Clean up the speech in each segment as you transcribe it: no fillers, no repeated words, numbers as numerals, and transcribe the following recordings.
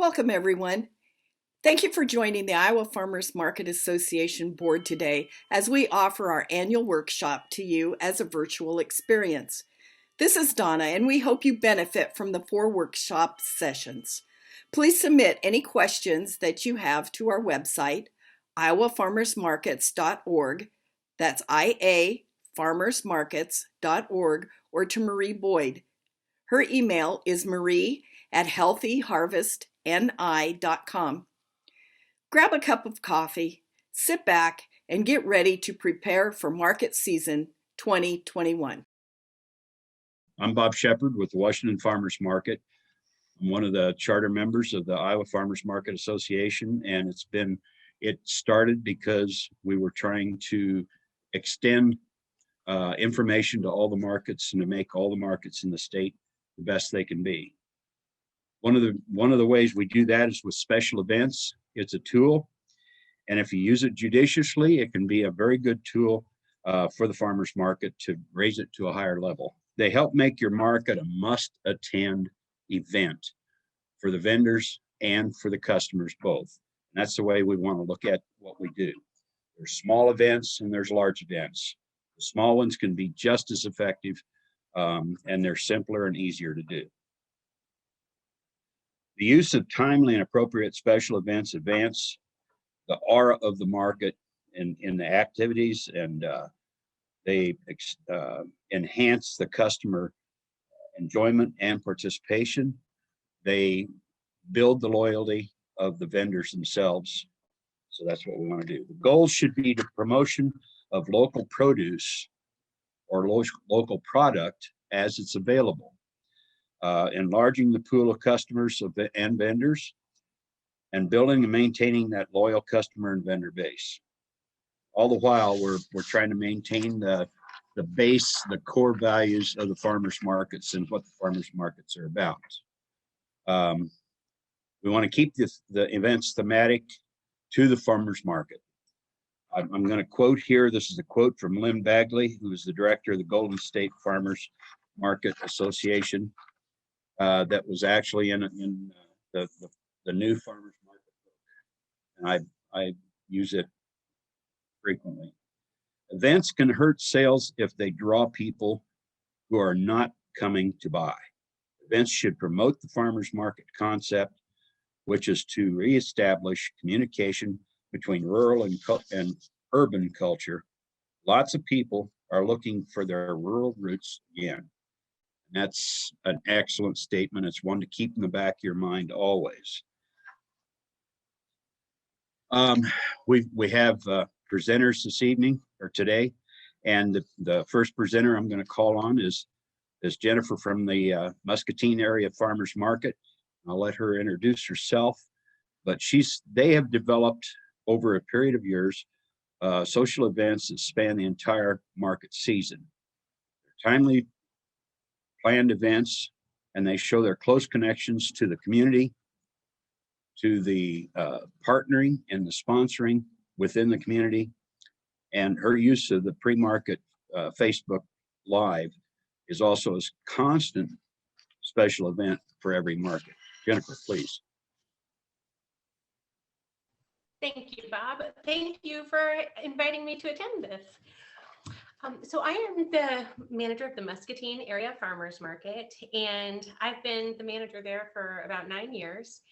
Welcome, everyone. Thank you for joining the Iowa Farmers Market Association board today as we offer our annual workshop to you as a virtual experience. This is Donna, and we hope you benefit from the 4 workshop sessions. Please submit any questions that you have to our website, iowafarmersmarkets.org. That's iafarmersmarkets.org, or to Marie Boyd. Her email is marie@healthyharvestni.com. Grab a cup of coffee, sit back, and get ready to prepare for market season 2021. I'm Bob Shepard with the Washington Farmers Market. I'm one of the charter members of the Iowa Farmers Market Association, and it started because we were trying to extend information to all the markets and to make all the markets in the state the best they can be. One of the ways we do that is with special events. It's a tool, and if you use it judiciously, it can be a very good tool for the farmers market to raise it to a higher level. They help make your market a must-attend event for the vendors and for the customers both. And that's the way we want to look at what we do. There's small events and there's large events. The small ones can be just as effective, and they're simpler and easier to do. The use of timely and appropriate special events advance the aura of the market in the activities, and they enhance the customer enjoyment and participation. They build the loyalty of the vendors themselves. So that's what we want to do. The goal should be the promotion of local produce or local product as it's available, enlarging the pool of customers and vendors, and building and maintaining that loyal customer and vendor base. All the while, we're trying to maintain the base, the core values of the farmers markets and what the farmers markets are about. We want to keep the events thematic to the farmers market. I'm going to quote here. This is a quote from Lynn Bagley, who is the director of the Golden State Farmers Market Association. That was actually in the new farmers market book, and I use it frequently. Events can hurt sales if they draw people who are not coming to buy. Events should promote the farmers market concept, which is to reestablish communication between rural and urban culture. Lots of people are looking for their rural roots again. And that's an excellent statement. It's one to keep in the back of your mind always. We have presenters this evening or today, and the first presenter I'm going to call on is Jennifer from the Muscatine Area Farmers Market. I'll let her introduce herself, but they have developed over a period of years social events that span the entire market season. They're timely planned events, and they show their close connections to the community, to the partnering and the sponsoring within the community, and her use of the pre-market Facebook Live is also a constant special event for every market. Jennifer, please. Thank you, Bob. Thank you for inviting me to attend this. So I am the manager of the Muscatine Area Farmers Market, and I've been the manager there for about 9 years.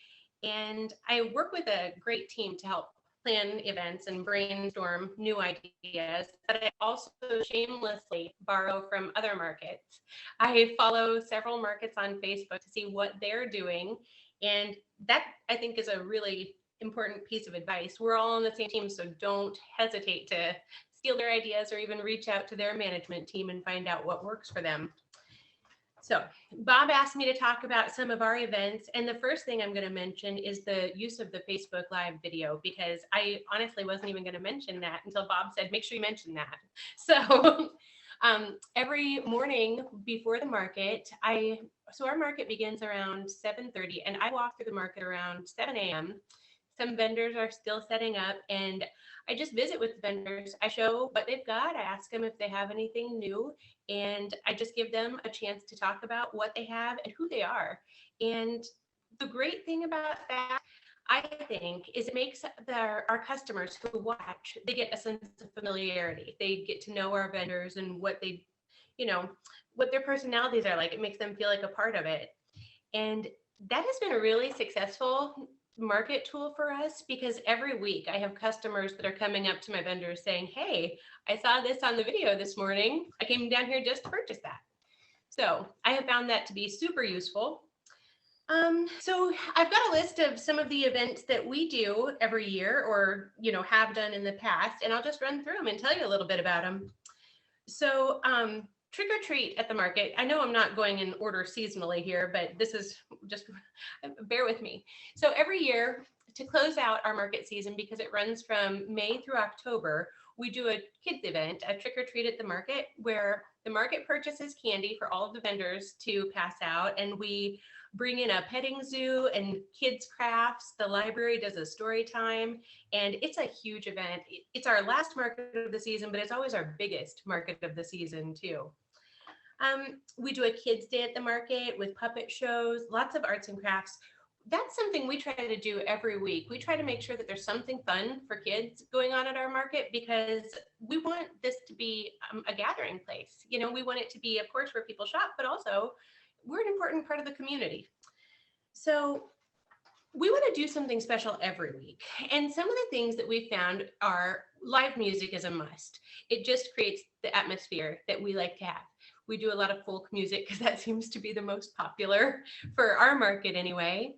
And I work with a great team to help plan events and brainstorm new ideas, but I also shamelessly borrow from other markets. I follow several markets on Facebook to see what they're doing, and that, I think, is a really important piece of advice. We're all on the same team, so don't hesitate to steal their ideas or even reach out to their management team and find out what works for them. So Bob asked me to talk about some of our events, and the first thing I'm going to mention is the use of the Facebook Live video, because I honestly wasn't even going to mention that until Bob said, make sure you mention that. So every morning before the market, so our market begins around 7:30, and I walk through the market around 7 a.m. Some vendors are still setting up, and I just visit with the vendors. I show what they've got. I ask them if they have anything new, and I just give them a chance to talk about what they have and who they are. And the great thing about that, I think, is it makes our customers who watch, they get a sense of familiarity. They get to know our vendors and what they, you know, what their personalities are like. It makes them feel like a part of it. And that has been a really successful market tool for us, because every week I have customers that are coming up to my vendors saying, hey, I saw this on the video this morning. I came down here just to purchase that. So I have found that to be super useful. So I've got a list of some of the events that we do every year, or, have done in the past, and I'll just run through them and tell you a little bit about them. So trick or treat at the market. I know I'm not going in order seasonally here, but this is just, bear with me. So every year, to close out our market season, because it runs from May through October, we do a kids event, a trick or treat at the market, where the market purchases candy for all of the vendors to pass out, and we bring in a petting zoo and kids crafts. The library does a story time, and it's a huge event. It's our last market of the season, but it's always our biggest market of the season too. We do a kids day at the market with puppet shows, lots of arts and crafts. That's something we try to do every week. We try to make sure that there's something fun for kids going on at our market, because we want this to be a gathering place. We want it to be, of course, where people shop, but also we're an important part of the community. So we want to do something special every week. And some of the things that we found are live music is a must. It just creates the atmosphere that we like to have. We do a lot of folk music because that seems to be the most popular for our market anyway.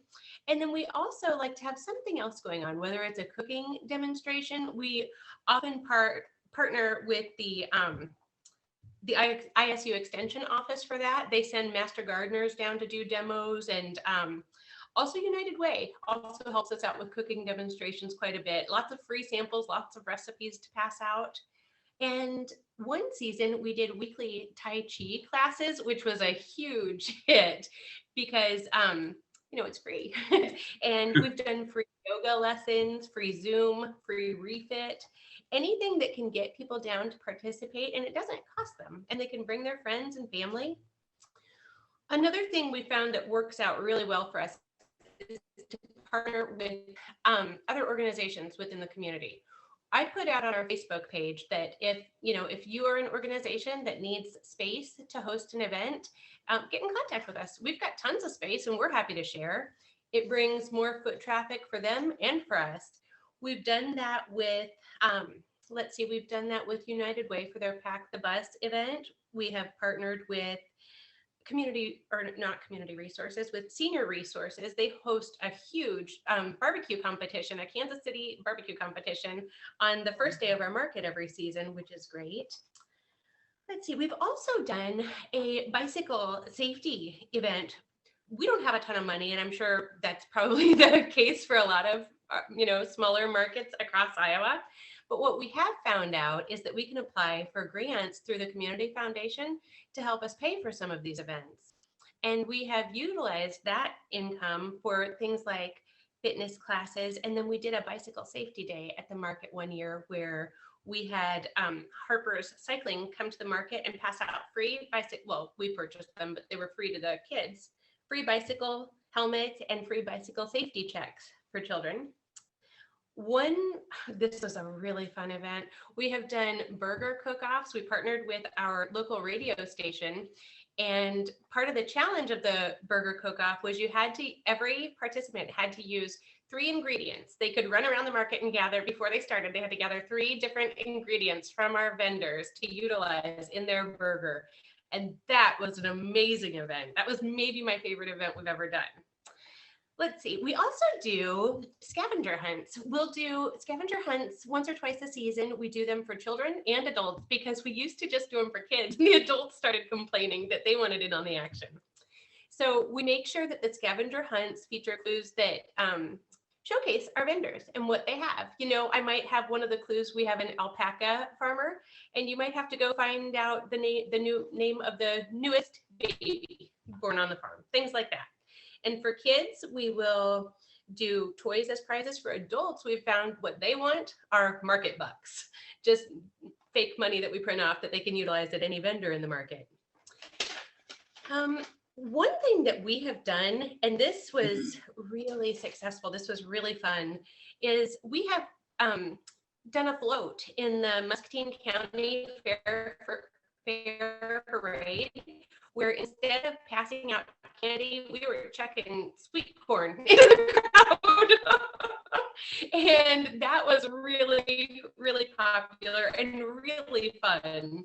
And then we also like to have something else going on, whether it's a cooking demonstration. We often partner with the ISU Extension Office for that. They send master gardeners down to do demos, and also United Way also helps us out with cooking demonstrations quite a bit. Lots of free samples, lots of recipes to pass out. And one season we did weekly Tai Chi classes, which was a huge hit because, it's free. And we've done free yoga lessons, free Zoom, free refit, anything that can get people down to participate, and it doesn't cost them, and they can bring their friends and family. Another thing we found that works out really well for us is to partner with other organizations within the community. I put out on our Facebook page that if you are an organization that needs space to host an event, get in contact with us. We've got tons of space and we're happy to share. It brings more foot traffic for them and for us. We've done that with, we've done that with United Way for their Pack the Bus event. We have partnered with with Senior Resources. They host a huge barbecue competition, a Kansas City barbecue competition on the first day of our market every season, which is great. Let's see, we've also done a bicycle safety event. We don't have a ton of money, and I'm sure that's probably the case for a lot of smaller markets across Iowa. But what we have found out is that we can apply for grants through the Community Foundation to help us pay for some of these events. And we have utilized that income for things like fitness classes. And then we did a bicycle safety day at the market one year where we had Harper's Cycling come to the market and pass out free bicycle. Well, we purchased them, but they were free to the kids. Free bicycle helmets and free bicycle safety checks for children. This was a really fun event. We have done burger cook-offs. We partnered with our local radio station, and part of the challenge of the burger cook-off was every participant had to use 3 ingredients. They could run around the market and gather, before they started, they had to gather 3 different ingredients from our vendors to utilize in their burger. And that was an amazing event. That was maybe my favorite event we've ever done. Let's see, we also do scavenger hunts. We'll do scavenger hunts once or twice a season. We do them for children and adults because we used to just do them for kids. The adults started complaining that they wanted in on the action. So we make sure that the scavenger hunts feature clues that showcase our vendors and what they have. I might have one of the clues, we have an alpaca farmer, and you might have to go find out the new name of the newest baby born on the farm, things like that. And for kids, we will do toys as prizes. For adults, we've found what they want are market bucks, just fake money that we print off that they can utilize at any vendor in the market. One thing that we have done, and this was really successful, this was really fun, is we have done a float in the Muscatine County Fair Parade, where instead of passing out candy, we were chucking sweet corn into the crowd. And that was really, really popular and really fun.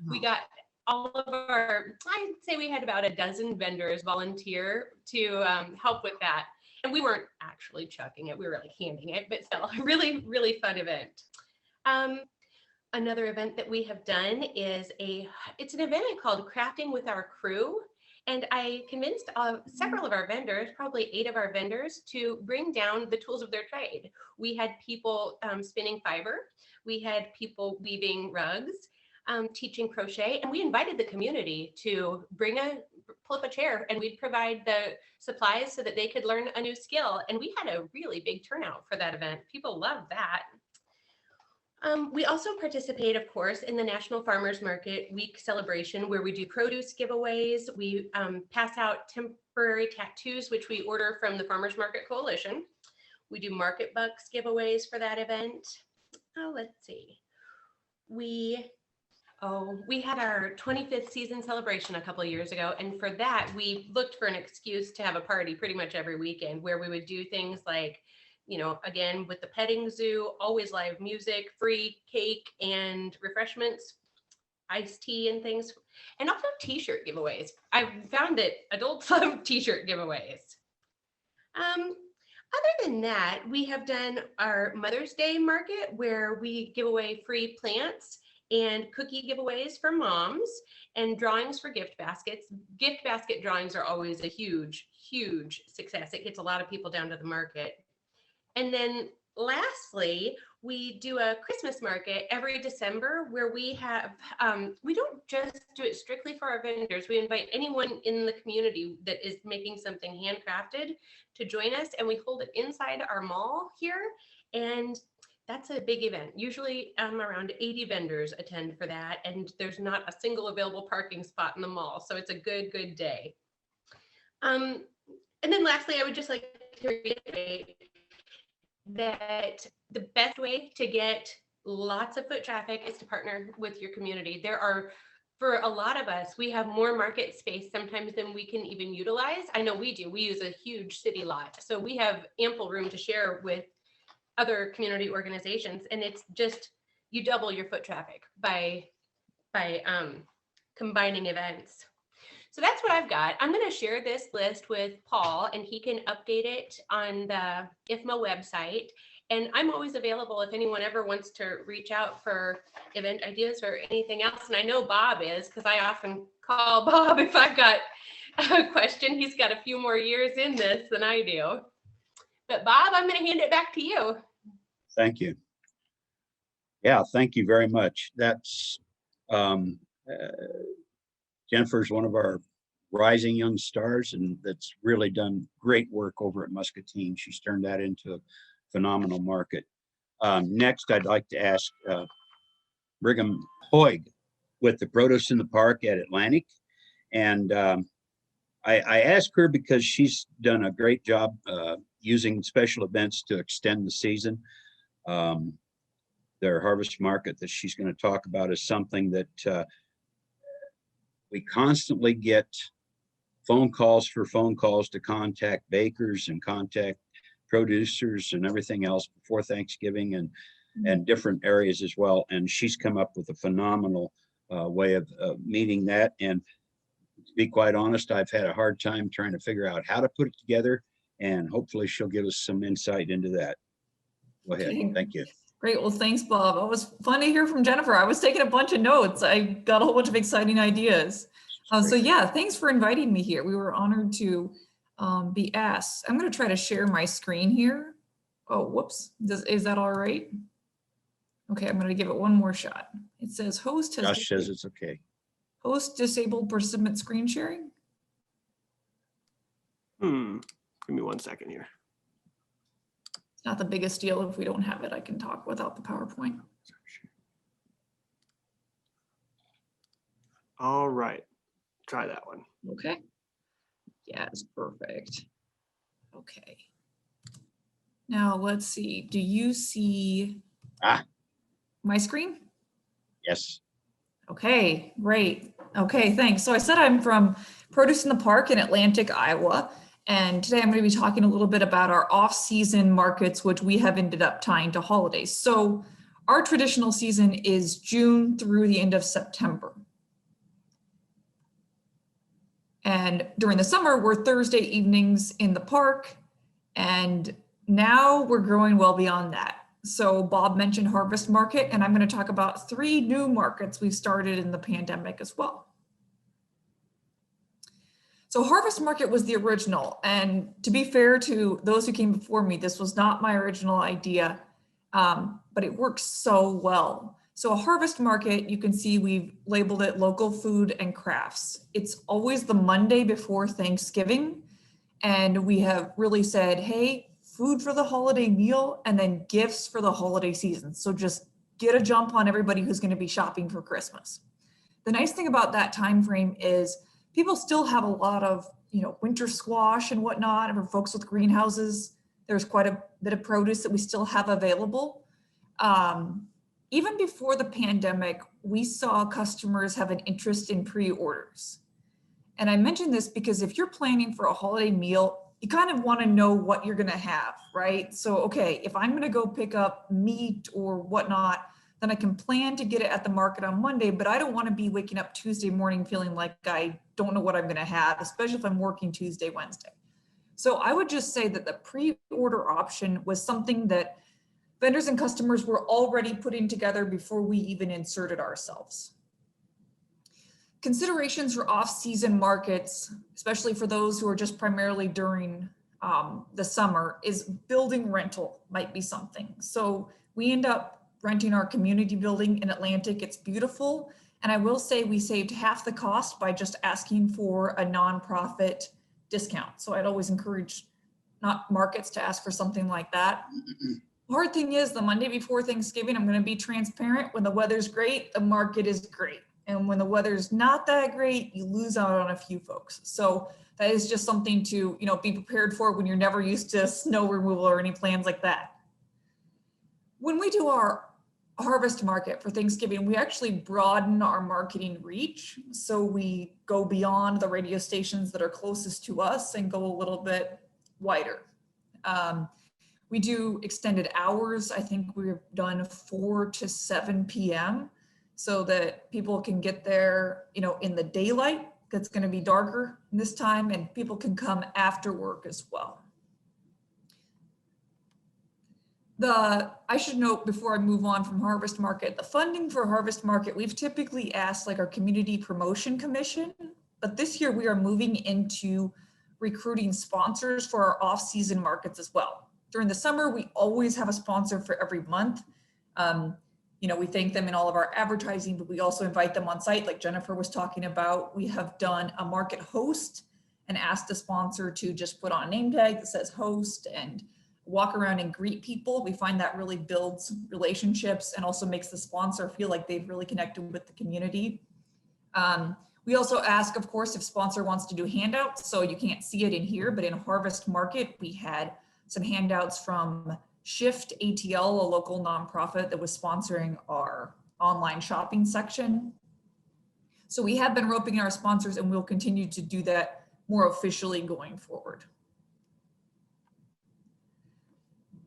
We got all of our, I'd say we had about a dozen vendors volunteer to help with that. And we weren't actually chucking it, we were like handing it, but still, really, really fun event. Another event that we have done is it's an event called Crafting with Our Crew. And I convinced several of our vendors, probably 8 of our vendors, to bring down the tools of their trade. We had people spinning fiber. We had people weaving rugs, teaching crochet, and we invited the community to pull up a chair, and we'd provide the supplies so that they could learn a new skill. And we had a really big turnout for that event. People loved that. We also participate, of course, in the National Farmers Market Week celebration, where we do produce giveaways. We pass out temporary tattoos, which we order from the Farmers Market Coalition. We do market bucks giveaways for that event. Oh, let's see. We had our 25th season celebration a couple of years ago. And for that, we looked for an excuse to have a party pretty much every weekend, where we would do things like, again, with the petting zoo, always live music, free cake and refreshments, iced tea and things, and also t-shirt giveaways. I found that adults love t-shirt giveaways. Other than that, we have done our Mother's Day market, where we give away free plants and cookie giveaways for moms and drawings for gift baskets. Gift basket drawings are always a huge, huge success. It gets a lot of people down to the market. And then lastly, we do a Christmas market every December, where we have, we don't just do it strictly for our vendors. We invite anyone in the community that is making something handcrafted to join us, and we hold it inside our mall here. And that's a big event. Usually around 80 vendors attend for that, and there's not a single available parking spot in the mall. So it's a good, good day. And then lastly, I would just like to reiterate that the best way to get lots of foot traffic is to partner with your community. For a lot of us, we have more market space sometimes than we can even utilize. I know we do. We use a huge city lot, so we have ample room to share with other community organizations, and it's just, you double your foot traffic by combining events. So that's what I've got. I'm going to share this list with Paul, and he can update it on the IFMA website. And I'm always available if anyone ever wants to reach out for event ideas or anything else. And I know Bob is, because I often call Bob if I've got a question. He's got a few more years in this than I do. But Bob, I'm going to hand it back to you. Thank you. Yeah, thank you very much. That's Jennifer's one of our rising young stars, and that's really done great work over at Muscatine. She's turned that into a phenomenal market. Next, I'd like to ask Brigham Hoig with the Produce in the Park at Atlantic. And I asked her because she's done a great job using special events to extend the season. Their harvest market that she's going to talk about is something that we constantly get phone calls to contact bakers and contact producers and everything else before Thanksgiving, and different areas as well. And she's come up with a phenomenal way of meeting that. And to be quite honest, I've had a hard time trying to figure out how to put it together, and hopefully she'll give us some insight into that. Go ahead. Okay. Thank you. Great. Well, thanks, Bob. It was fun to hear from Jennifer. I was taking a bunch of notes. I got a whole bunch of exciting ideas. So yeah, thanks for inviting me here. We were honored to be asked. I'm going to try to share my screen here. Oh, whoops. Is that all right? Okay, I'm going to give it one more shot. It says host has Josh says it's okay. Host disabled participant screen sharing. Give me 1 second here. It's not the biggest deal. If we don't have it, I can talk without the PowerPoint. All right, try that one. Okay. Yes, perfect. Okay. Now let's see. Do you see my screen? Yes. Okay, great. Okay, thanks. So I said I'm from Produce in the Park in Atlantic, Iowa. And today I'm going to be talking a little bit about our off-season markets, which we have ended up tying to holidays. So our traditional season is June through the end of September. And during the summer, we're Thursday evenings in the park. And now we're growing well beyond that. So Bob mentioned Harvest Market, and I'm going to talk about 3 new markets we've started in the pandemic as well. So Harvest Market was the original, and to be fair to those who came before me, this was not my original idea, but it works so well. So a Harvest Market, you can see we've labeled it local food and crafts. It's always the Monday before Thanksgiving, and we have really said, hey, food for the holiday meal and then gifts for the holiday season. So just get a jump on everybody who's going to be shopping for Christmas. The nice thing about that time frame is people still have a lot of, winter squash and whatnot. And for folks with greenhouses, there's quite a bit of produce that we still have available. Even before the pandemic, we saw customers have an interest in pre-orders. And I mention this because if you're planning for a holiday meal, you kind of want to know what you're going to have, right? So, okay, if I'm going to go pick up meat or whatnot, then I can plan to get it at the market on Monday, but I don't want to be waking up Tuesday morning feeling like I don't know what I'm going to have, especially if I'm working Tuesday, Wednesday. So I would just say that the pre-order option was something that vendors and customers were already putting together before we even inserted ourselves. Considerations for off-season markets, especially for those who are just primarily during the summer, is building rental might be something. So we end up renting our community building in Atlantic. It's beautiful. And I will say we saved half the cost by just asking for a nonprofit discount. So I'd always encourage not markets to ask for something like that. The hard thing is the Monday before Thanksgiving, I'm going to be transparent. When the weather's great, the market is great. And when the weather's not that great, you lose out on a few folks. So that is just something to, be prepared for when you're never used to snow removal or any plans like that. When we do our Harvest Market for Thanksgiving, we actually broaden our marketing reach. So we go beyond the radio stations that are closest to us and go a little bit wider. We do extended hours. I think we've done 4 to 7 p.m. so that people can get there, in the daylight. That's going to be darker this time, and people can come after work as well. I should note before I move on from Harvest Market, the funding for Harvest Market, we've typically asked like our Community Promotion Commission, but this year we are moving into recruiting sponsors for our off-season markets as well. During the summer, we always have a sponsor for every month. We thank them in all of our advertising, but we also invite them on site, like Jennifer was talking about. We have done a market host and asked the sponsor to just put on a name tag that says host and walk around and greet people. We find that really builds relationships and also makes the sponsor feel like they've really connected with the community. We also ask, of course, if sponsor wants to do handouts. So you can't see it in here, but in Harvest Market, we had some handouts from Shift ATL, a local nonprofit that was sponsoring our online shopping section. So we have been roping our sponsors, and we'll continue to do that more officially going forward.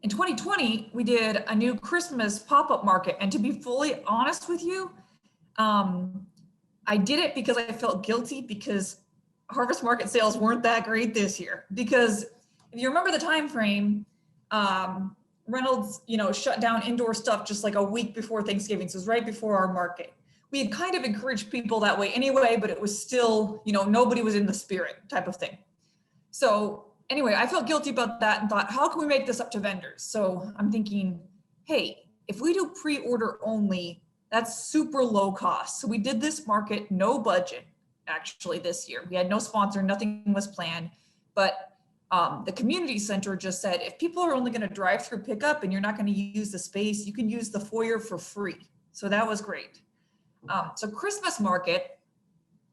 In 2020, we did a new Christmas pop-up market. And to be fully honest with you, I did it because I felt guilty because Harvest Market sales weren't that great this year. Because if you remember the time frame, Reynolds, shut down indoor stuff just like a week before Thanksgiving. So it was right before our market. We had kind of encouraged people that way anyway, but it was still, nobody was in the spirit type of thing. So anyway, I felt guilty about that and thought, how can we make this up to vendors? So I'm thinking, hey, if we do pre-order only, that's super low cost. So we did this market, no budget, actually this year. We had no sponsor, nothing was planned, but the community center just said, if people are only going to drive through pickup and you're not going to use the space, you can use the foyer for free. So that was great. So Christmas market,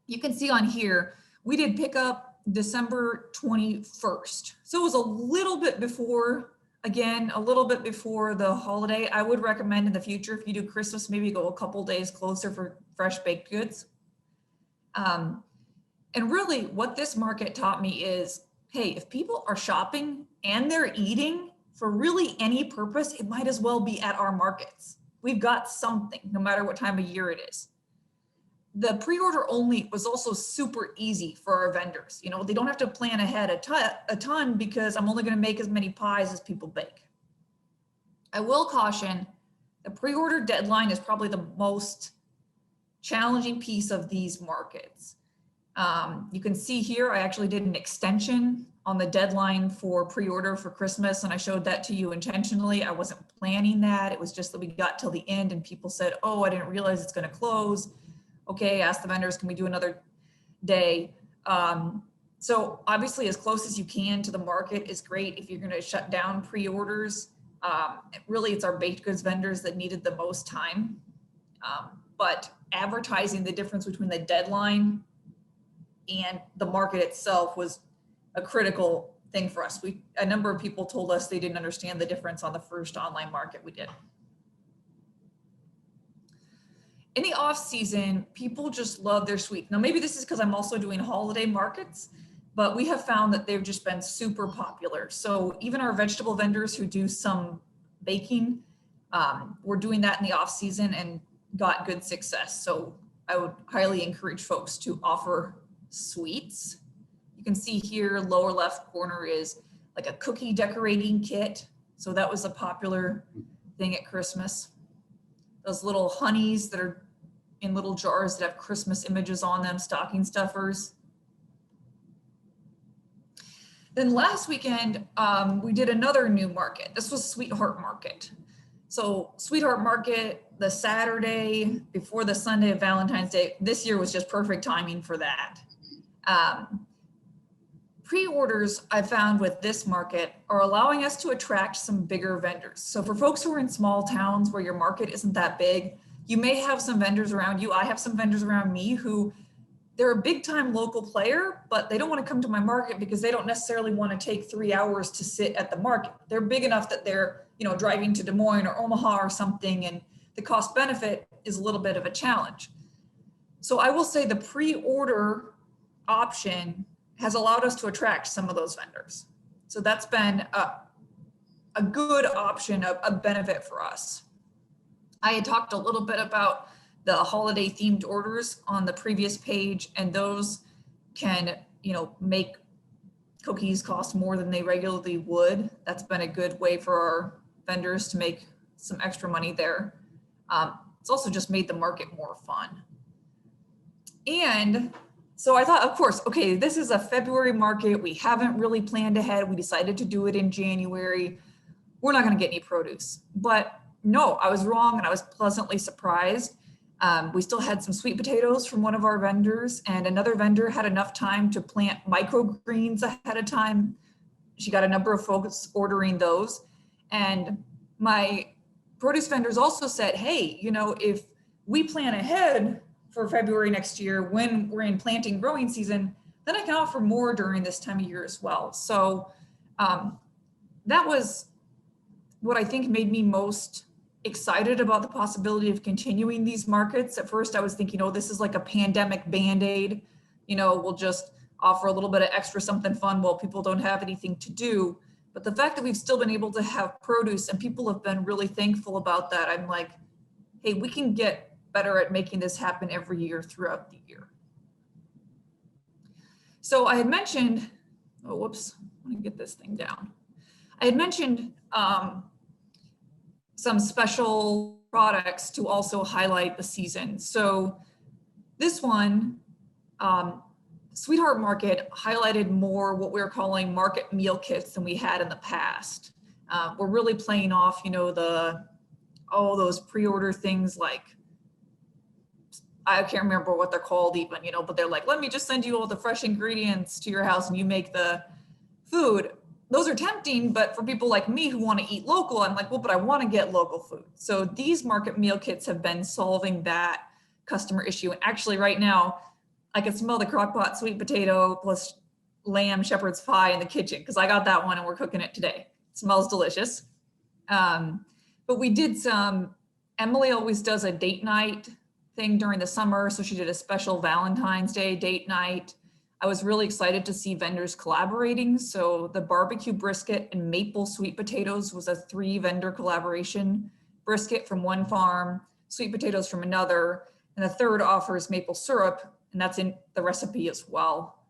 you can see on here, we did pickup, December 21st. So it was a little bit before, again, a little bit before the holiday. I would recommend in the future, if you do Christmas, maybe go a couple days closer for fresh baked goods. And really what this market taught me is, hey, if people are shopping and they're eating for really any purpose, it might as well be at our markets. We've got something, no matter what time of year it is. The pre-order only was also super easy for our vendors. You know, they don't have to plan ahead a ton because I'm only going to make as many pies as people bake. I will caution, the pre-order deadline is probably the most challenging piece of these markets. You can see here, I actually did an extension on the deadline for pre-order for Christmas, and I showed that to you intentionally. I wasn't planning that. It was just that we got till the end and people said, oh, I didn't realize it's going to close. Okay, ask the vendors, can we do another day? So obviously as close as you can to the market is great if you're going to shut down pre-orders. Really, it's our baked goods vendors that needed the most time. But advertising the difference between the deadline and the market itself was a critical thing for us. A number of people told us they didn't understand the difference on the first online market we did. In the off season, people just love their sweets. Now, maybe this is because I'm also doing holiday markets, but we have found that they've just been super popular. So even our vegetable vendors who do some baking, we're doing that in the off season and got good success. So I would highly encourage folks to offer sweets. You can see here, lower left corner is like a cookie decorating kit. So that was a popular thing at Christmas. Those little honeys that are in little jars that have Christmas images on them, stocking stuffers. Then last weekend, we did another new market. This was Sweetheart Market. So Sweetheart Market, the Saturday before the Sunday of Valentine's Day, this year was just perfect timing for that. Pre-orders I found with this market are allowing us to attract some bigger vendors. So for folks who are in small towns where your market isn't that big, you may have some vendors around you. I have some vendors around me who they're a big time local player, but they don't want to come to my market because they don't necessarily want to take 3 hours to sit at the market. They're big enough that they're, you know, driving to Des Moines or Omaha or something, and the cost benefit is a little bit of a challenge. So I will say the pre-order option has allowed us to attract some of those vendors. So that's been a good option, a benefit for us. I had talked a little bit about the holiday themed orders on the previous page, and those can, you know, make cookies cost more than they regularly would. That's been a good way for our vendors to make some extra money there. It's also just made the market more fun. And so I thought, of course, okay, this is a February market. We haven't really planned ahead. We decided to do it in January. We're not going to get any produce. But no, I was wrong, and I was pleasantly surprised. We still had some sweet potatoes from one of our vendors, and another vendor had enough time to plant microgreens ahead of time. She got a number of folks ordering those. And my produce vendors also said, hey, you know, if we plan ahead for February next year when we're in planting growing season, then I can offer more during this time of year as well. So that was what I think made me most excited about the possibility of continuing these markets. At first I was thinking, oh, this is like a pandemic Band-Aid, you know, we'll just offer a little bit of extra something fun while people don't have anything to do. But the fact that we've still been able to have produce and people have been really thankful about that, I'm like, hey, we can get better at making this happen every year throughout the year. So I had mentioned, oh, whoops, let me get this thing down. I had mentioned some special products to also highlight the season. So this one, Sweetheart Market highlighted more what we're calling market meal kits than we had in the past. We're really playing off, you know, those pre-order things like, I can't remember what they're called even, you know, but they're like, let me just send you all the fresh ingredients to your house and you make the food. Those are tempting, but for people like me who want to eat local, I'm like, well, but I want to get local food. So these market meal kits have been solving that customer issue. And actually right now, I can smell the crock pot sweet potato plus lamb shepherd's pie in the kitchen because I got that one and we're cooking it today. It smells delicious. But we did Emily always does a date night thing during the summer. So she did a special Valentine's Day date night. I was really excited to see vendors collaborating. So the barbecue brisket and maple sweet potatoes was a 3-vendor collaboration. Brisket from one farm, sweet potatoes from another, and the third offers maple syrup, and that's in the recipe as well.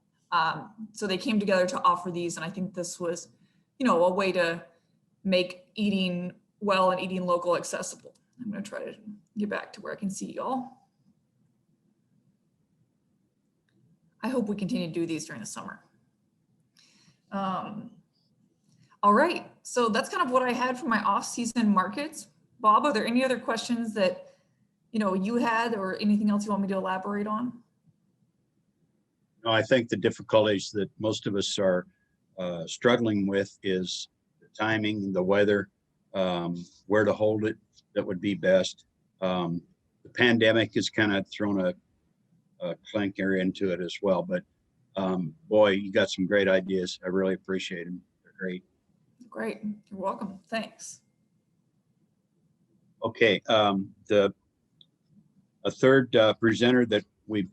So they came together to offer these, and I think this was, a way to make eating well and eating local accessible. I'm going to try to get back to where I can see y'all. I hope we continue to do these during the summer. All right, so that's kind of what I had for my off-season markets. Bob, are there any other questions that you had or anything else you want me to elaborate on? No, I think the difficulties that most of us are struggling with is the timing, the weather, where to hold it that would be best. The pandemic has kind of thrown a clank area into it as well, but boy, you got some great ideas. I really appreciate them. They're great. Great, you're welcome. Thanks. Okay, a third presenter that we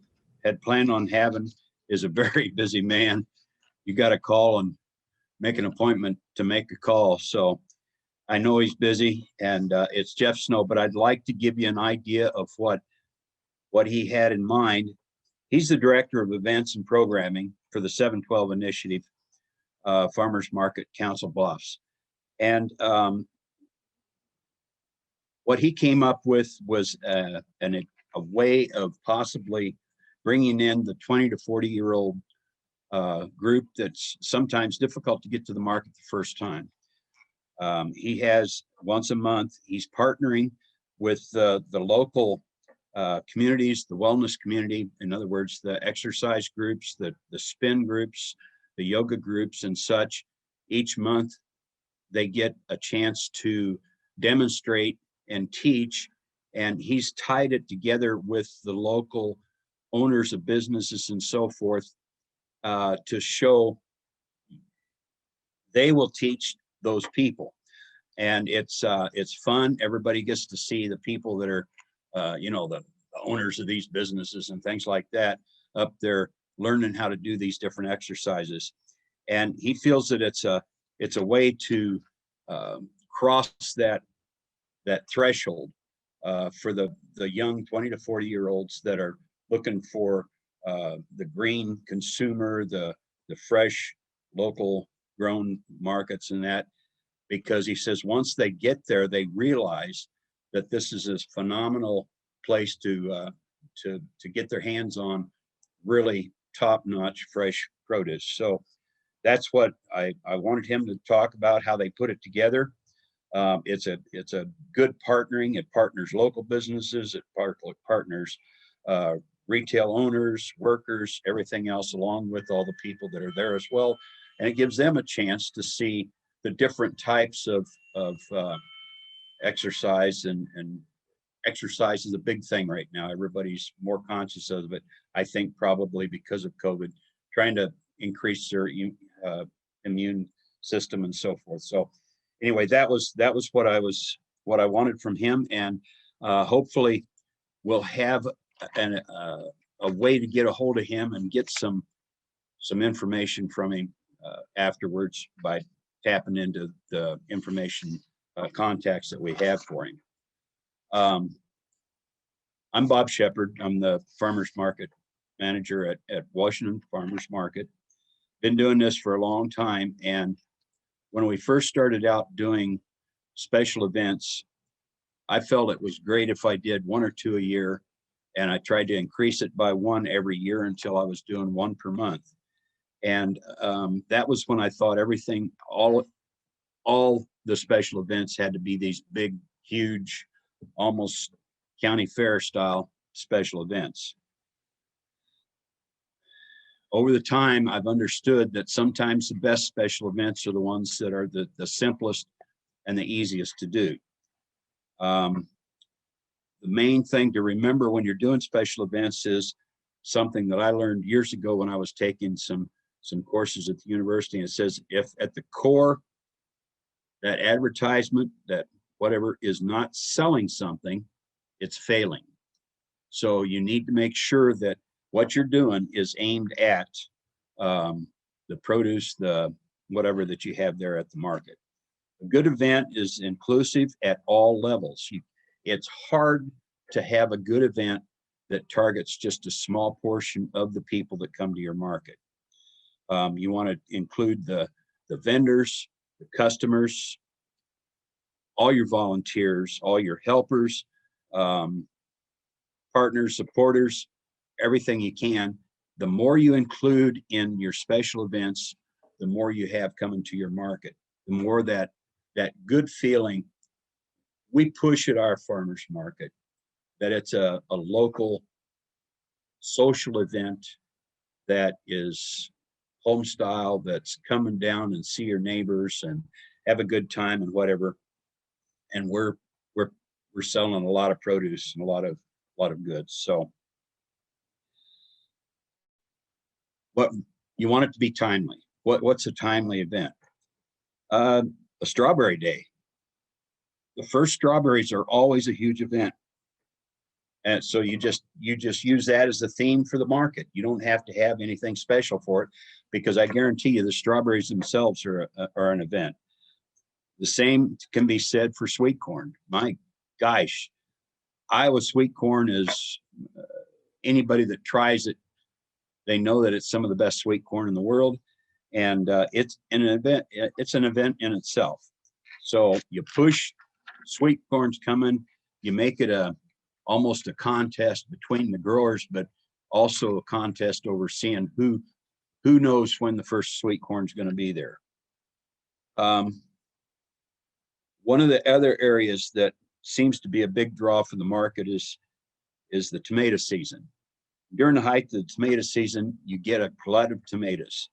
had planned on having is a very busy man. You got to call and make an appointment to make a call. So I know he's busy, and it's Jeff Snow, but I'd like to give you an idea of what he had in mind. He's the director of events and programming for the 712 initiative, Farmers Market Council Bluffs. And what he came up with was a way of possibly bringing in the 20 to 40-year-old group that's sometimes difficult to get to the market the first time. He has once a month, he's partnering with the local communities, the wellness community, in other words, the exercise groups, the spin groups, the yoga groups and such. Each month, they get a chance to demonstrate and teach, and he's tied it together with the local owners of businesses and so forth to show they will teach those people. And it's fun. Everybody gets to see the people that are, the owners of these businesses and things like that up there learning how to do these different exercises. And he feels that it's a way to cross that threshold for the young 20 to 40-year-olds that are looking for the green consumer, the fresh local grown markets and that, because he says once they get there, they realize that this is a phenomenal place to get their hands on really top-notch fresh produce. So that's what I wanted him to talk about, how they put it together. It's a good partnering. It partners local businesses. It partners retail owners, workers, everything else, along with all the people that are there as well. And it gives them a chance to see the different types of exercise, and exercise is a big thing right now. Everybody's more conscious of it. I think probably because of COVID, trying to increase their immune system and so forth. So anyway, that was what I wanted from him, and hopefully we'll have a way to get a hold of him and get some information from him afterwards by tapping into the information contacts that we have for him. I'm Bob Shepard. I'm the farmers market manager at Washington Farmers Market. Been doing this for a long time, and when we first started out doing special events, I felt it was great if I did 1 or 2 a year, and I tried to increase it by 1 every year until I was doing 1 per month. And that was when I thought everything, all the special events had to be these big, huge, almost county fair style special events. Over the time, I've understood that sometimes the best special events are the ones that are the simplest and the easiest to do. The main thing to remember when you're doing special events is something that I learned years ago when I was taking some some courses at the university, and it says if at the core that advertisement, that whatever is not selling something, it's failing. So you need to make sure that what you're doing is aimed at the produce, the whatever that you have there at the market. A good event is inclusive at all levels. It's hard to have a good event that targets just a small portion of the people that come to your market. You want to include the vendors, the customers, all your volunteers, all your helpers, partners, supporters, everything you can. The more you include in your special events, the more you have coming to your market, the more that good feeling. We push at our farmers market that it's a local social event that is home style, that's coming down and see your neighbors and have a good time and whatever. And we're selling a lot of produce and a lot of goods. So what you want it to be timely. What's a timely event? A strawberry day. The first strawberries are always a huge event. And so you just use that as the theme for the market. You don't have to have anything special for it, because I guarantee you the strawberries themselves are an event. The same can be said for sweet corn. My gosh, Iowa sweet corn is, anybody that tries it, they know that it's some of the best sweet corn in the world. And it's an event. It's an event in itself. So you push sweet corn's coming. You make it almost a contest between the growers, but also a contest over seeing who knows when the first sweet corn's going to be there. One of the other areas that seems to be a big draw for the market is the tomato season. During the height of the tomato season, you get a glut of tomatoes.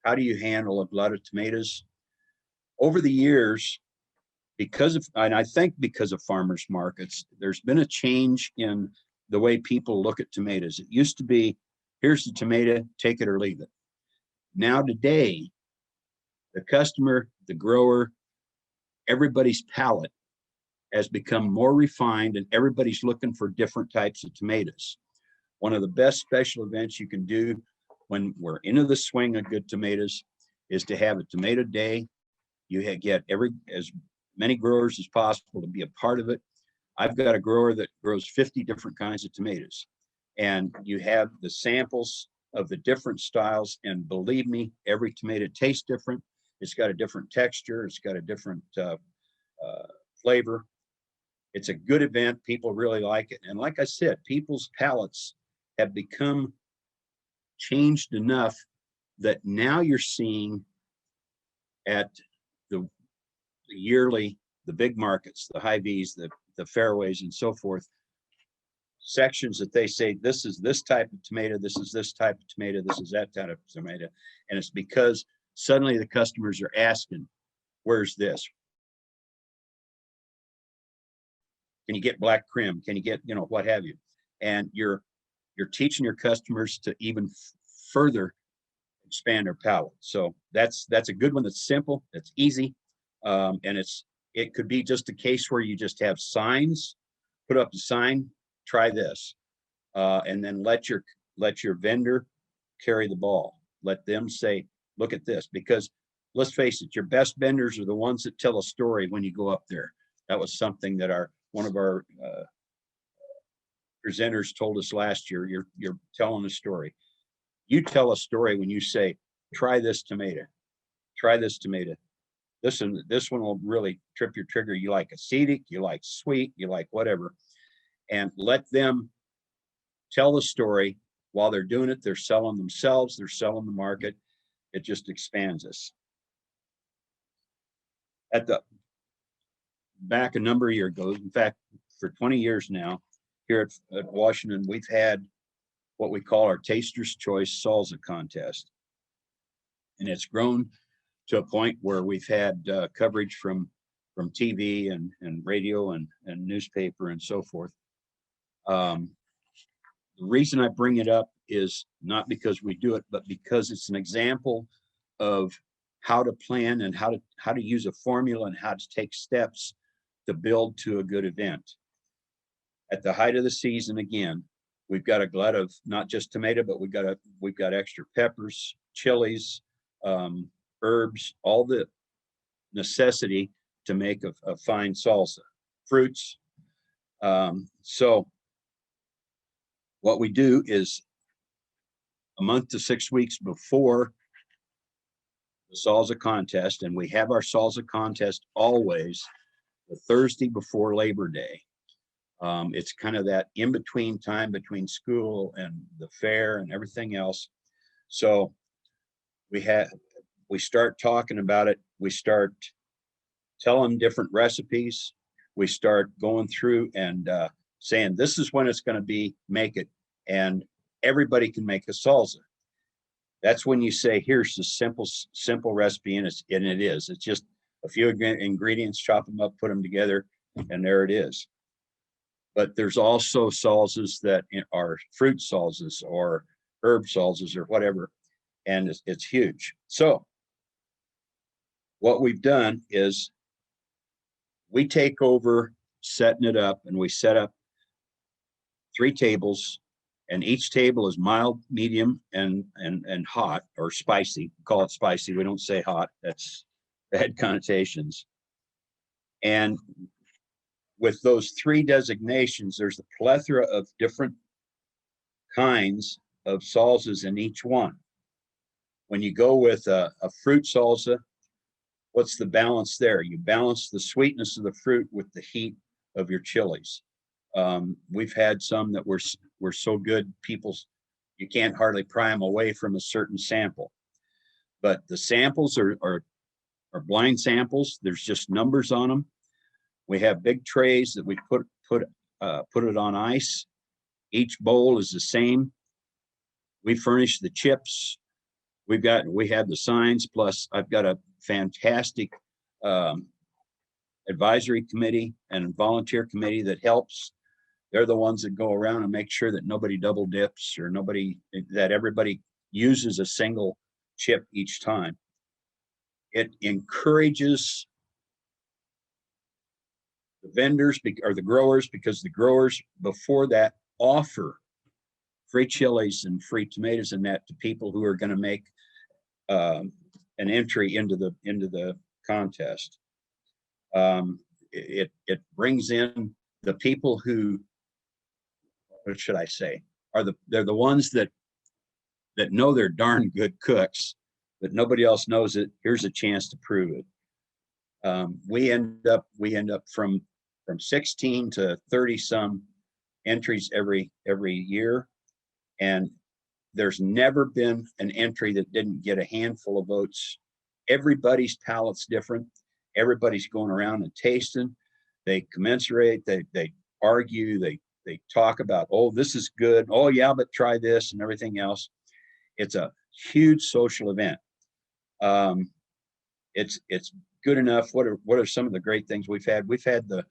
How do you handle a glut of tomatoes? Over the years, and I think because of farmers markets, there's been a change in the way people look at tomatoes. It used to be, here's the tomato, take it or leave it. Now today, the customer, the grower, everybody's palate has become more refined, and everybody's looking for different types of tomatoes. One of the best special events you can do when we're into the swing of good tomatoes is to have a tomato day. You get as many growers as possible to be a part of it. I've got a grower that grows 50 different kinds of tomatoes, and you have the samples of the different styles. And believe me, every tomato tastes different. It's got a different texture. It's got a different flavor. It's a good event. People really like it. And like I said, people's palates have become changed enough that now you're seeing at the yearly, the big markets, the Hy-Vees, the fairways and so forth, sections that they say, this is this type of tomato, this is this type of tomato, this is that type of tomato. And it's because suddenly the customers are asking, where's this? Can you get black crim? Can you get, what have you? And you're teaching your customers to even further expand their palate. So that's a good one. That's simple, that's easy. And it could be just a case where you just have signs, put up a sign, try this, and then let your vendor carry the ball. Let them say, look at this, because let's face it, your best vendors are the ones that tell a story when you go up there. That was something that one of our presenters told us last year. You're telling a story. You tell a story when you say, try this tomato, try this tomato. This one will really trip your trigger. You like acidic, you like sweet, you like whatever. And let them tell the story. While they're doing it, they're selling themselves, they're selling the market. It just expands us. Back a number of years ago, in fact, for 20 years now, here at Washington, we've had what we call our Taster's Choice Salsa contest. And it's grown to a point where we've had coverage from TV and radio and newspaper and so forth. The reason I bring it up is not because we do it, but because it's an example of how to plan and how to use a formula and how to take steps to build to a good event. At the height of the season, again, we've got a glut of not just tomato, but we've got extra peppers, chilies, herbs, all the necessity to make a fine salsa, fruits. So what we do is a month to 6 weeks before the salsa contest, and we have our salsa contest always the Thursday before Labor Day. It's kind of that in-between time between school and the fair and everything else. So we start talking about it. We start telling different recipes. We start going through and saying, this is when it's going to be, make it. And everybody can make a salsa. That's when you say, here's the simple recipe, and it is. It's just a few ingredients, chop them up, put them together, and there it is. But there's also salsas that are fruit salsas or herb salsas or whatever, and it's huge. So what we've done is we take over setting it up, and we set up 3 tables, and each table is mild, medium, and hot or spicy. We call it spicy. We don't say hot. That's bad connotations. And with those 3 designations, there's a plethora of different kinds of salsas in each one. When you go with a fruit salsa, what's the balance there? You balance the sweetness of the fruit with the heat of your chilies. We've had some that were so good, you can't hardly pry them away from a certain sample. But the samples are blind samples. There's just numbers on them. We have big trays that we put it on ice. Each bowl is the same. We furnish the chips. We have the signs, plus I've got a fantastic advisory committee and volunteer committee that helps. They're the ones that go around and make sure that nobody double dips or that everybody uses a single chip each time. It encourages the vendors or the growers, because the growers before that offer free chilies and free tomatoes and that to people who are going to make an entry into the contest. It brings in the people who, what should I say, they're the ones that know they're darn good cooks, but nobody else knows it. Here's a chance to prove it. We end up from 16 to 30 some entries every year, and there's never been an entry that didn't get a handful of votes. Everybody's palate's different. Everybody's going around and tasting. They commensurate. They argue. They talk about, oh, this is good. Oh yeah, but try this and everything else. It's a huge social event. It's good enough. What are some of the great things we've had? We've had the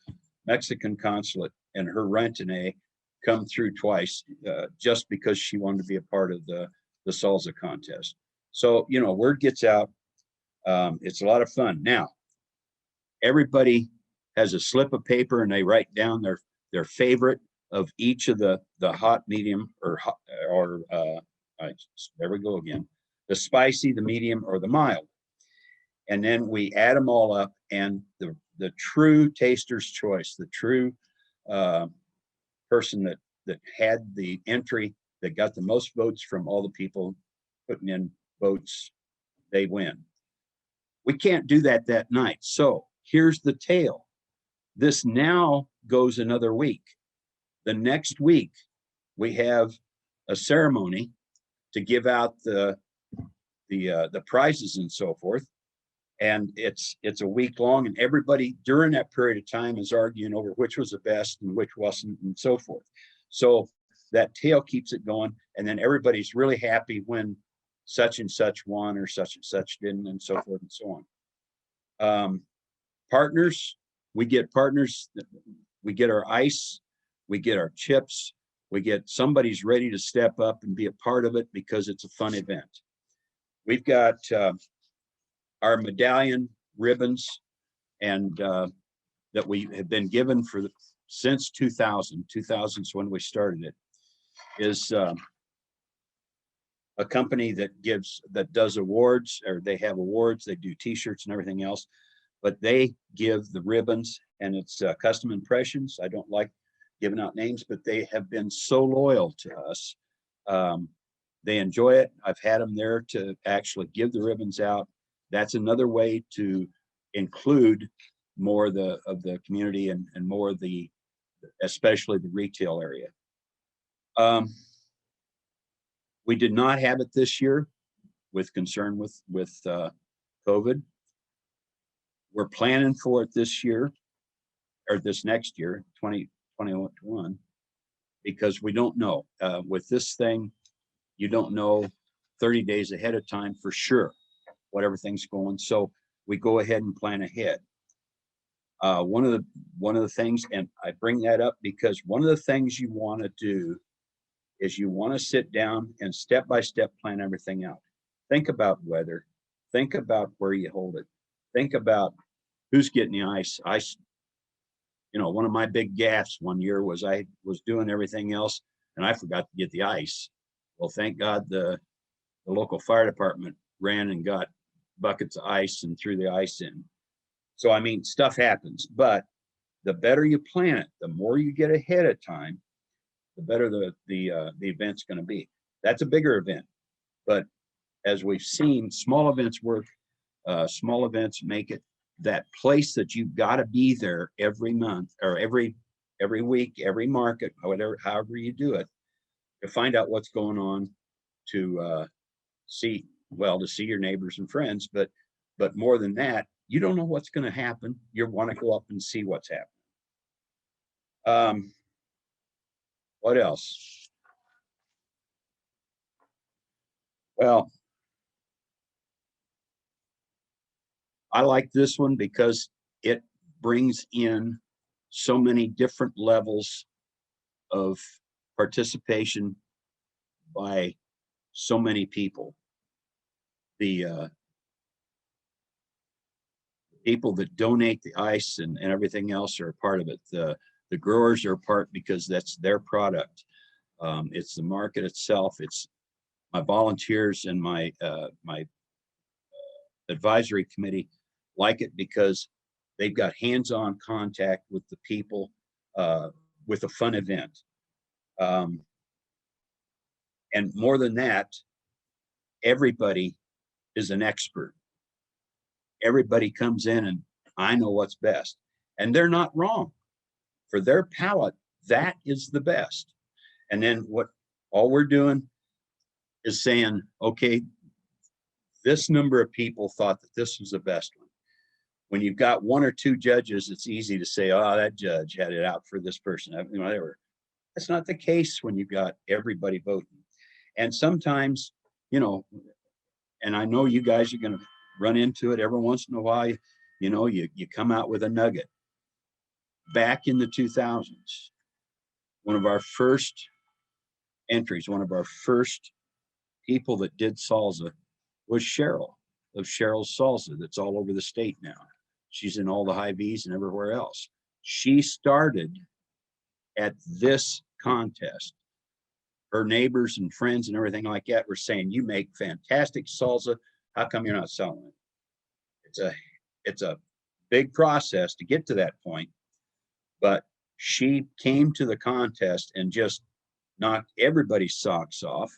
Mexican consulate and her rentine come through twice, just because she wanted to be a part of the salsa contest. So, word gets out. It's a lot of fun. Now, everybody has a slip of paper and they write down their favorite of each of the hot, medium, or there we go again, the spicy, the medium, or the mild. And then we add them all up, and the true taster's choice, the true person that had the entry that got the most votes from all the people putting in votes, they win. We can't do that night. So here's the tale. This now goes another week. The next week, we have a ceremony to give out the prizes and so forth. And it's a week long, and everybody during that period of time is arguing over which was the best and which wasn't and so forth. So that tale keeps it going, and then everybody's really happy when such and such won or such and such didn't, and so forth and so on. Partners, we get partners. We get our ice, we get our chips, We get somebody's ready to step up and be a part of it because it's a fun event. We've got our medallion ribbons and that we have been given since 2000. 2000 is when we started it. Is a company that does awards, or they have awards, they do t-shirts and everything else, but they give the ribbons, and it's custom impressions. I don't like giving out names, but they have been so loyal to us. They enjoy it. I've had them there to actually give the ribbons out. That's another way to include more of the community and more of especially the retail area. We did not have it this year with concern with COVID. We're planning for it this year, or this next year, 2021, because we don't know. With this thing, you don't know 30 days ahead of time for sure what everything's going. So we go ahead and plan ahead. One of the things, and I bring that up because one of the things you want to do is you want to sit down and step by step plan everything out. Think about weather. Think about where you hold it. Think about who's getting the ice. One of my big gaffes one year was I was doing everything else and I forgot to get the ice. Well, thank God the local fire department ran and got buckets of ice and threw the ice in. So, I mean, stuff happens, but the better you plan it, the more you get ahead of time, the better the event's going to be. That's a bigger event, but as we've seen, small events work. Small events make it that place that you've got to be there every month or every week, every market, however you do it, to find out what's going on, to see your neighbors and friends, but more than that, you don't know what's going to happen. You want to go up and see what's happening. What else? Well, I like this one because it brings in so many different levels of participation by so many people. The people that donate the ice and everything else are a part of it. The growers are a part because that's their product. It's the market itself. It's my volunteers and my advisory committee like it because they've got hands-on contact with the people with a fun event. And more than that, everybody is an expert. Everybody comes in and I know what's best. And they're not wrong. For their palate, that is the best. And then all we're doing is saying, okay, this number of people thought that this was the best one. When you've got one or two judges, it's easy to say, oh, that judge had it out for this person, whatever. That's not the case when you've got everybody voting. And sometimes, and I know you guys are going to run into it every once in a while, you come out with a nugget. Back in the 2000s, one of our first entries, one of our first people that did salsa was Cheryl of Cheryl's Salsa. That's all over the state now. She's in all the high V's and everywhere else. She started at this contest. Her neighbors and friends and everything like that were saying, you make fantastic salsa. How come you're not selling it? It's a big process to get to that point, but she came to the contest and just knocked everybody's socks off.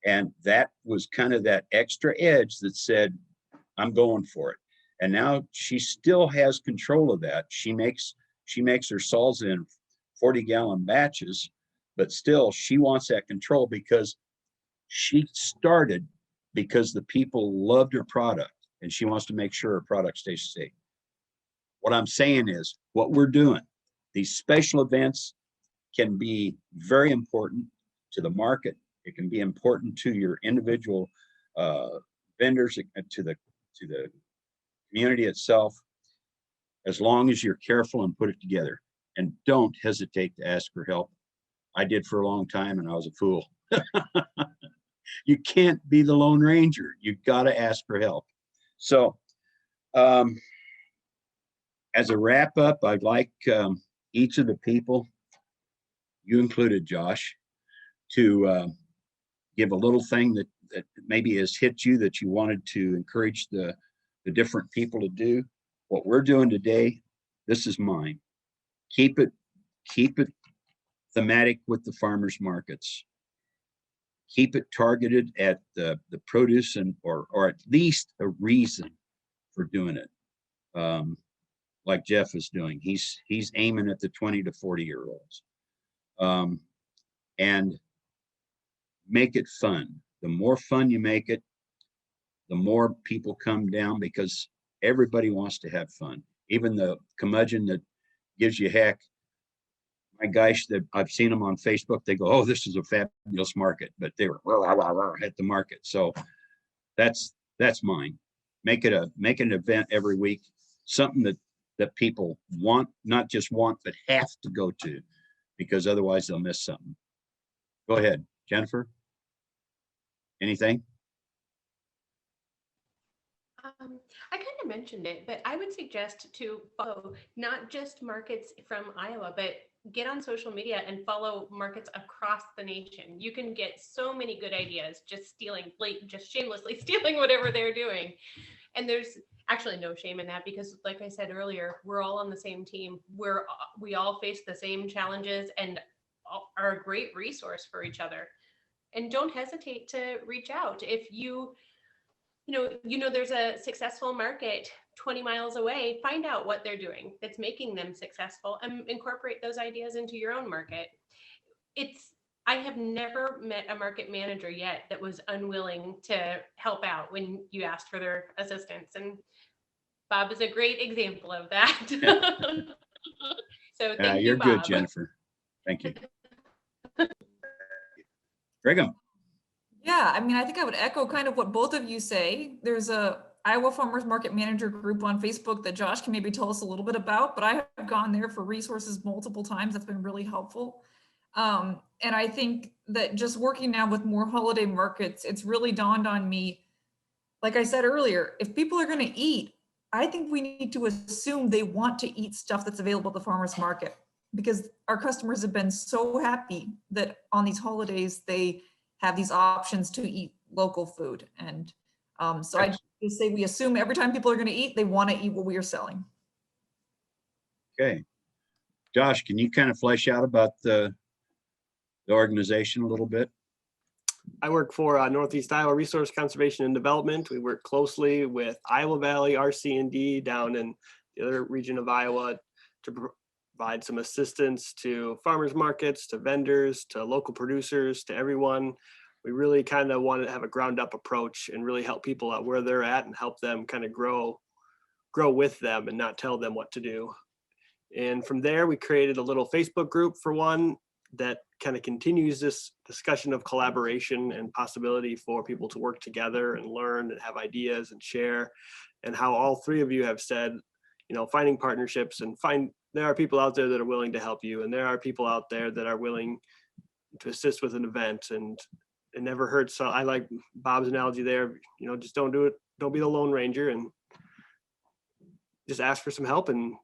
And that was kind of that extra edge that said, I'm going for it. And now she still has control of that. She makes her salsa in 40-gallon batches, but still she wants that control because she started because the people loved her product and she wants to make sure her product stays safe. What I'm saying is what we're doing, these special events can be very important to the market. It can be important to your individual vendors, to the community itself, as long as you're careful and put it together. And don't hesitate to ask for help. I did for a long time, and I was a fool. You can't be the Lone Ranger. You got to ask for help. So as a wrap up, I'd like each of the people, you included, Josh, to give a little thing that maybe has hit you that you wanted to encourage the different people to do. What we're doing today, this is mine. Keep it thematic with the farmers markets. Keep it targeted at the produce or at least a reason for doing it. Like Jeff is doing. He's aiming at the 20 to 40-year-olds. And make it fun. The more fun you make it, the more people come down, because everybody wants to have fun. Even the curmudgeon that gives you heck. My gosh, that I've seen them on Facebook. They go, "Oh, this is a fabulous market," but they were at the market. So that's mine. Make an event every week, something that people want, not just want, but have to go to, because otherwise they'll miss something. Go ahead, Jennifer. Anything? I kind of mentioned it, but I would suggest to follow not just markets from Iowa, but get on social media and follow markets across the nation. You can get so many good ideas just shamelessly stealing whatever they're doing. And there's actually no shame in that, because like I said earlier, we're all on the same team. We all face the same challenges and are a great resource for each other. And don't hesitate to reach out. If you know there's a successful market 20 miles away, find out what they're doing that's making them successful and incorporate those ideas into your own market. I have never met a market manager yet that was unwilling to help out when you asked for their assistance. And Bob is a great example of that. So thank you, You're Bob. good, Jennifer. Thank you. Brigham. Yeah, I mean, I think I would echo kind of what both of you say. There's a Iowa Farmers Market Manager group on Facebook that Josh can maybe tell us a little bit about, but I have gone there for resources multiple times. That's been really helpful. And I think that just working now with more holiday markets, it's really dawned on me, like I said earlier, if people are going to eat, I think we need to assume they want to eat stuff that's available at the farmers market, because our customers have been so happy that on these holidays, they have these options to eat local food. And so I just say we assume every time people are going to eat, they want to eat what we are selling. Okay. Josh, can you kind of flesh out about the organization a little bit? I work for Northeast Iowa Resource Conservation and Development. We work closely with Iowa Valley, RC&D down in the other region of Iowa to provide some assistance to farmers markets, to vendors, to local producers, to everyone. We really kind of want to have a ground up approach and really help people out where they're at and help them kind of grow with them and not tell them what to do. And from there, we created a little Facebook group for one that kind of continues this discussion of collaboration and possibility for people to work together and learn and have ideas and share. And how all three of you have said, finding partnerships and there are people out there that are willing to help you. And there are people out there that are willing to assist with an event. And it never hurts. So I like Bob's analogy there, just don't do it. Don't be the Lone Ranger and just ask for some help. And,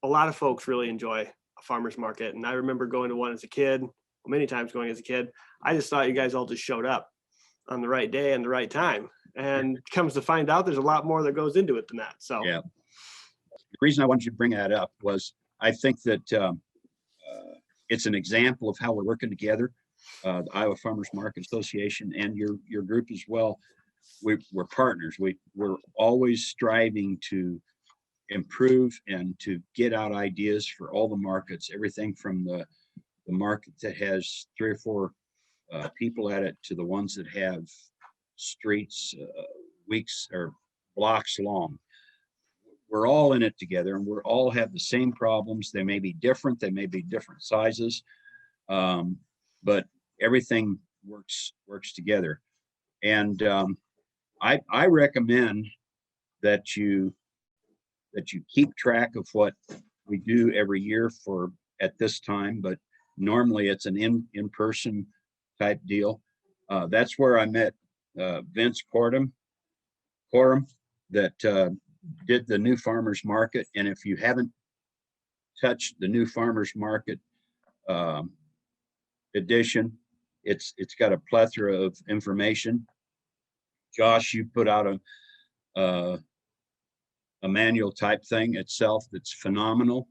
a lot of folks really enjoy a farmer's market. And I remember going to one as a kid, many times going as a kid. I just thought you guys all just showed up on the right day and the right time. And comes to find out there's a lot more that goes into it than that. So yeah. The reason I wanted you to bring that up was I think that it's an example of how we're working together, the Iowa Farmers Market Association and your group as well. We're partners. We're always striving to improve and to get out ideas for all the markets, everything from the market that has 3 or 4 people at it to the ones that have streets weeks or blocks long. We're all in it together, and we all have the same problems. They may be different sizes, but everything works together. And I recommend that you keep track of what we do every year at this time, but Normally it's an in-person type deal. That's where I met Vince Corum that did the New Farmers Market. And if you haven't touched the New Farmers Market edition, it's got a plethora of information. Josh, you put out a manual type thing itself that's phenomenal,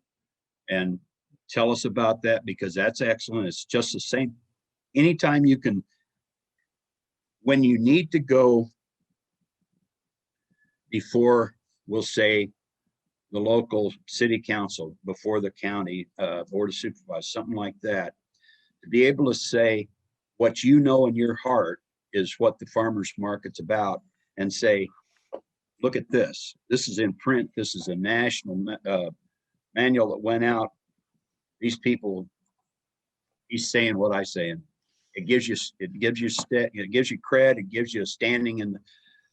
and tell us about that, because that's excellent. It's just the same. Anytime you can, when you need to go before, we'll say, the local city council, before the county board of supervisors, something like that, to be able to say what you know in your heart is what the farmers market's about, and say, look at this. This is in print. This is a national manual that went out. These people, he's saying what I'm saying. It gives you cred. It gives you a standing,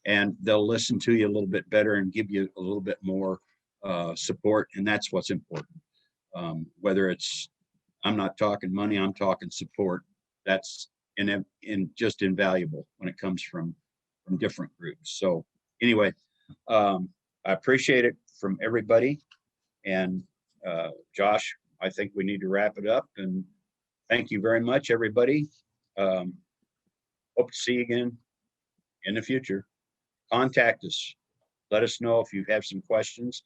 and they'll listen to you a little bit better and give you a little bit more support. And that's what's important. Whether it's, I'm not talking money, I'm talking support. That's just invaluable when it comes from different groups. So anyway, I appreciate it from everybody. And Josh, I think we need to wrap it up. And thank you very much, everybody. Hope to see you again in the future. Contact us. Let us know if you have some questions.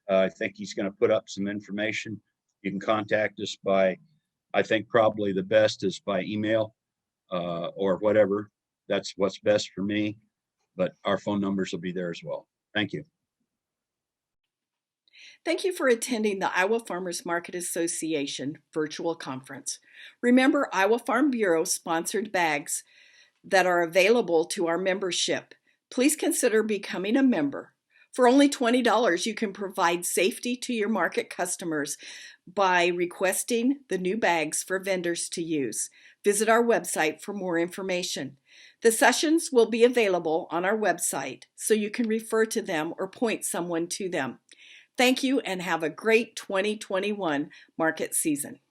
I think he's going to put up some information. You can contact us by, I think probably the best is by email or whatever. That's what's best for me, but our phone numbers will be there as well. Thank you. Thank you for attending the Iowa Farmers Market Association virtual conference. Remember, Iowa Farm Bureau sponsored bags that are available to our membership. Please consider becoming a member. For only $20, you can provide safety to your market customers by requesting the new bags for vendors to use. Visit our website for more information. The sessions will be available on our website, so you can refer to them or point someone to them. Thank you, and have a great 2021 market season.